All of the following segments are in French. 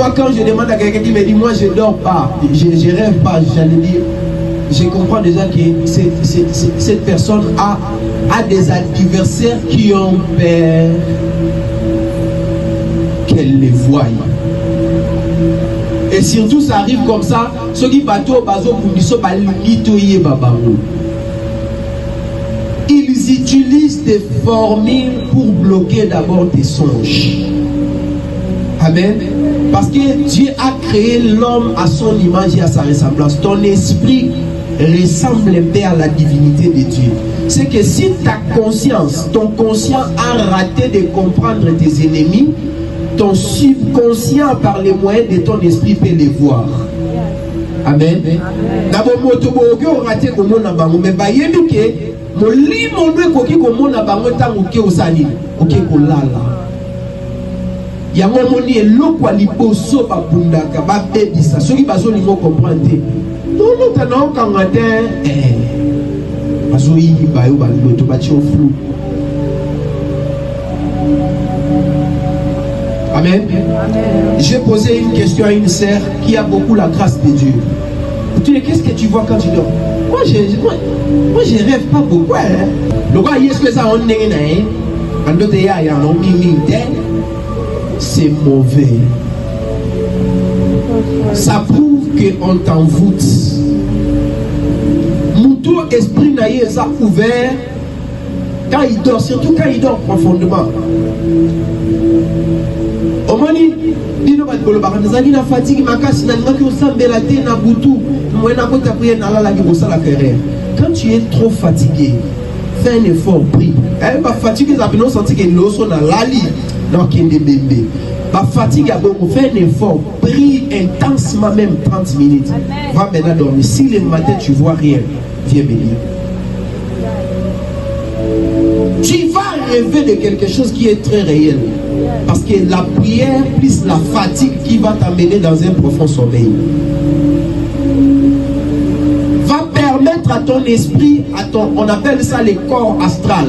Moi, quand je demande à quelqu'un qui me dit, moi, je ne dors pas, je ne rêve pas, j'allais dire, je comprends déjà que cette personne a des adversaires qui ont peur qu'elle les voie. Et surtout, ça arrive comme ça. Ceux qui ils utilisent des formules pour bloquer d'abord tes songes. Amen. Parce que Dieu a créé l'homme à son image et à sa ressemblance. Ton esprit ressemble un peu à la divinité de Dieu. C'est que si ta conscience, ton conscient a raté de comprendre tes ennemis, ton subconscient par les moyens de ton esprit peut les voir. Amen. Yango moni eloko liboso babundaka babebisa soki bazolingo comprendre non tana okanga te bazoyibi bayo baloto batio flou. Amen. J'ai posé une question à une sœur qui a beaucoup la grâce de Dieu. Tu dis, qu'est-ce que tu vois quand tu dors? Moi je rêve pas beaucoup. Le gars, est-ce que ça on est né? En d'autres il y a un c'est mauvais. Ça prouve qu'on t'envoûte. Moutou esprit naïe ça ouvert quand il dort, surtout quand il dort profondément. Omani dino batbolo bakanzali na fatigue makasi na ngaki osambela te na butu mwena kota prier na lala ki bosala carrière. Quand tu es trop fatigué, fais un effort, prie. Elle va fatiguer ça peut sentir que l'osso na lali. Donc il y a des bébés. Ma fatigue a beaucoup fait un effort. Prie intensement même 30 minutes. Amen. Va maintenant dormir. Si le matin tu vois rien, viens me dire. Tu vas rêver de quelque chose qui est très réel. Parce que la prière plus la fatigue qui va t'amener dans un profond sommeil. Va permettre à ton esprit, on appelle ça le corps astral.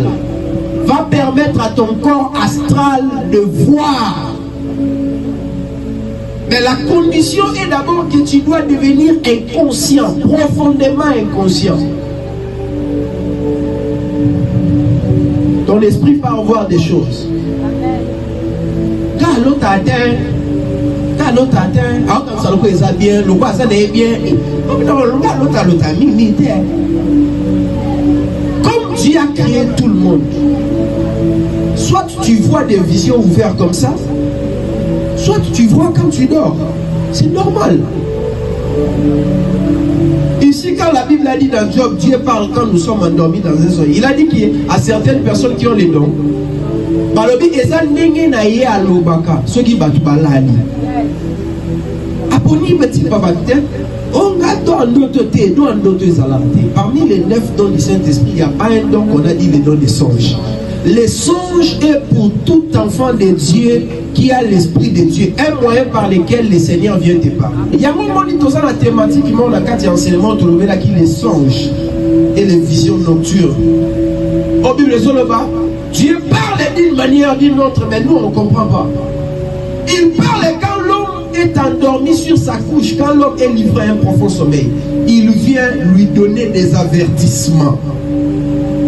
Va permettre à ton corps astral de voir. Mais la condition est d'abord que tu dois devenir inconscient, profondément inconscient. Ton esprit va voir des choses. Quand l'autre atteint, alors comme ça le est bien, le roi ça n'est bien. Comme Dieu a créé tout le monde, soit tu vois des visions ouvertes comme ça, soit tu vois quand tu dors. C'est normal. Ici, quand la Bible a dit dans Job, Dieu parle quand nous sommes endormis dans un sommeil. Il a dit qu'il y a certaines personnes qui ont les dons. Balobi eza ndenge na ye alobaka soki batu balali. Aponi petit papa te on gato ndoto te do ndoto ezalante. Parmi les 9 dons du Saint-Esprit, il n'y a pas un don qu'on a dit le don des songes. Les songes est pour tout enfant de Dieu qui a l'esprit de Dieu, un moyen par lequel le Seigneur vient te parler. Il y a un moment où dans la thématique qui montre la carte d'enseignement de l'Oméla qui les songes et les visions nocturnes. Au Bible Dieu parle d'une manière ou d'une autre, mais nous on ne comprend pas. Il parle quand l'homme est endormi sur sa couche, quand l'homme est livré à un profond sommeil. Il vient lui donner des avertissements.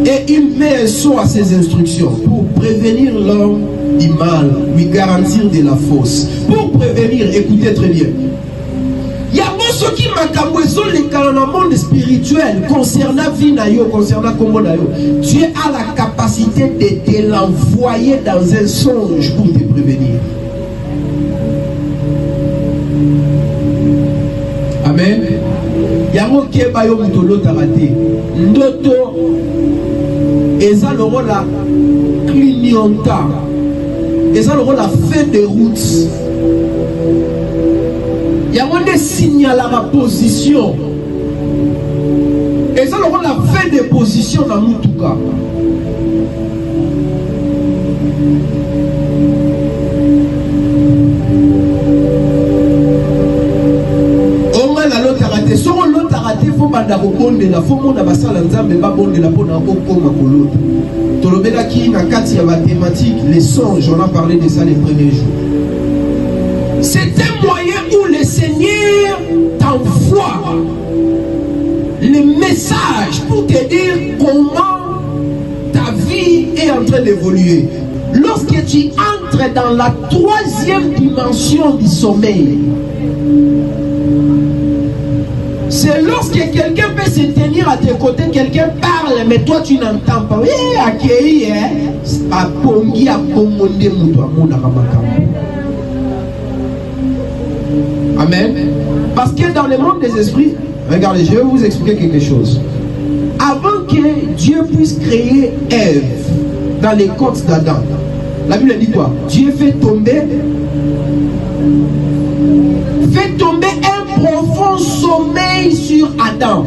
Et il met un son à ses instructions pour prévenir l'homme du mal, lui garantir de la fausse. Pour prévenir, écoutez très bien. Il y a ceux qui m'accabouent les dans le monde spirituel concernant Vinayo, concernant Komonayo. Dieu a la capacité de te l'envoyer dans un songe pour te prévenir. Amen. Yango kebayo mutolo tarate. Ndoto eza le rôle la clignota. Eza le rôle la fin de route. Yango ne signale la position. Eza le rôle la fin de position dans mutuka. Faut banda bonde la faut monde basala nzambe ba bonde la pona okoma kolota tolobela ki na kati ya mathématiques les songes on a parlé de ça les premiers jours. C'est un moyen t'envoie le message pour te dire comment ta vie est en train d'évoluer. Lorsque tu entres dans la troisième dimension du sommeil, c'est lorsque quelqu'un peut se tenir à tes côtés, quelqu'un parle, mais toi tu n'entends pas. Amen. Parce que dans le monde des esprits, regardez, je vais vous expliquer quelque chose. Avant que Dieu puisse créer Ève dans les côtes d'Adam, la Bible dit quoi? Dieu fait tomber un profond sommeil sur Adam.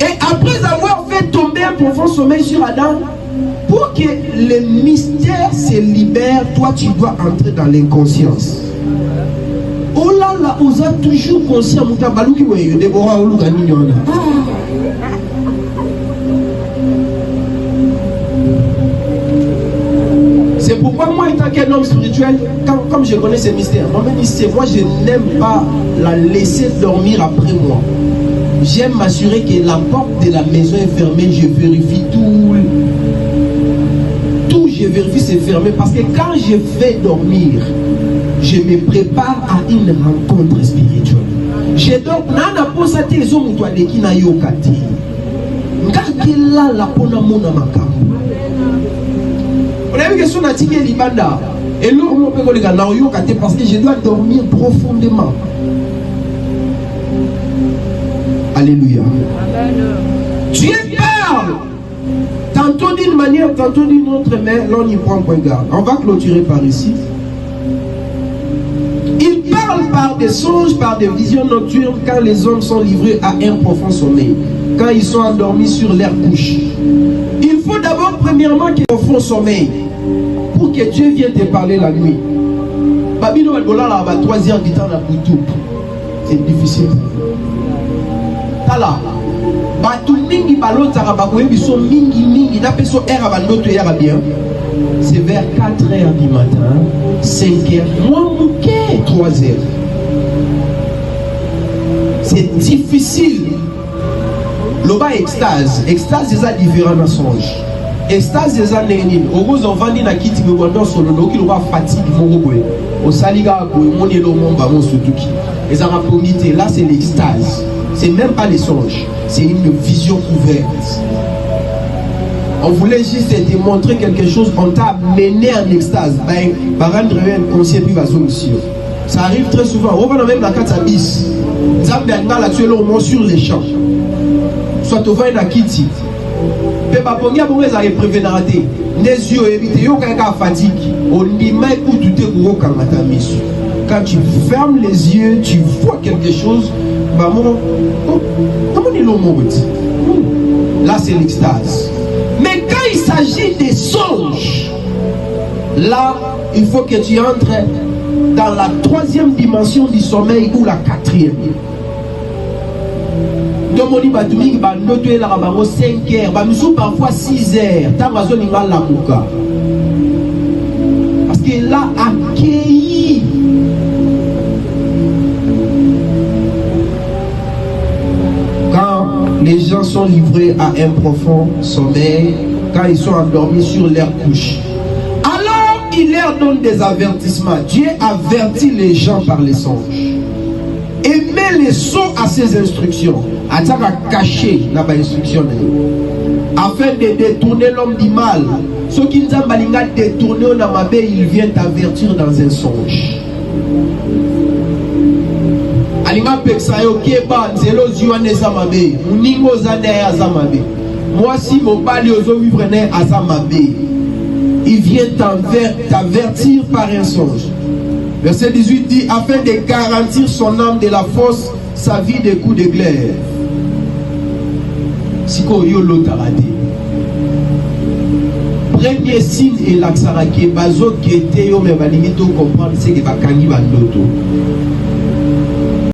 Et après avoir fait tomber un profond sommeil sur Adam, pour que le mystère se libère, toi tu dois entrer dans l'inconscience. Oh là là, vous êtes toujours conscient. C'est pourquoi moi, étant qu'un homme spirituel, comme je connais ces mystères, moi je n'aime pas la laisser dormir après moi. J'aime m'assurer que la porte de la maison est fermée. Je vérifie tout, je vérifie c'est fermé, parce que quand je vais dormir, je me prépare à une rencontre spirituelle. Je dors nana posa te zo mutu adeki na yokati. Ngakela la pona mona makambo. On a vu que son atike libanda. Et l'eau on peut kolega na yokati parce que je dois dormir profondément. Alléluia. Dieu parle. Tantôt d'une manière, tantôt d'une autre, mais l'on y prend point garde. On va clôturer par ici. Il parle par des songes, par des visions nocturnes, quand les hommes sont livrés à un profond sommeil, quand ils sont endormis sur leur couche. Il faut d'abord, premièrement, qu'il y ait un profond sommeil, pour que Dieu vienne te parler la nuit. Babino Albola, là, à 3 heures du temps, c'est difficile. Tala. Batu mingi balotaka bakoye biso mingi na peso era bandoto ya bien. C'est vers 4 heures du matin, 5 heures, moi mouké 3 heures. C'est difficile. Loba extase c'est ça différent dans songe. Extase c'est ça nénin. Ogoz on vandi na kiti me wando solo loki loba fatigue moroboé. Au saliga boy moni lo momba mon sutuki. Et ça rapomité là c'est l'extase. C'est même pas les songes, c'est une vision ouverte. On voulait juste te montrer quelque chose, on t'a mené en extase. Ça arrive très souvent. On va même la carte à bis. Sur les champs. Soit au vin à Kitty. Quand tu fermes les yeux, tu vois quelque chose. Là, c'est l'extase. Mais quand il s'agit des songes, là, il faut que tu entres dans la 3e dimension du sommeil ou la 4e. Donc, on dit 5 heures, parfois 6 heures. Parce que là, accueilli. Quand les gens sont livrés à un profond sommeil, quand ils sont endormis sur leur couche, alors il leur donne des avertissements. Dieu avertit les gens par les songes et met les sons à ses instructions, à cacher la instruction afin de détourner l'homme du mal. Ceux qui nous ont détourné, il vient t'avertir dans un songe. Moi si mon pali ozo vivre à Zamabe, il vient t'avertir par un songe. Verset 18 dit, afin de garantir son âme de la force, sa vie des coups de glaive. Siko yo lotarade. Premier signe et l'axarake bazo qui était yo me balimito comprendre c'est que bakangi bandoto.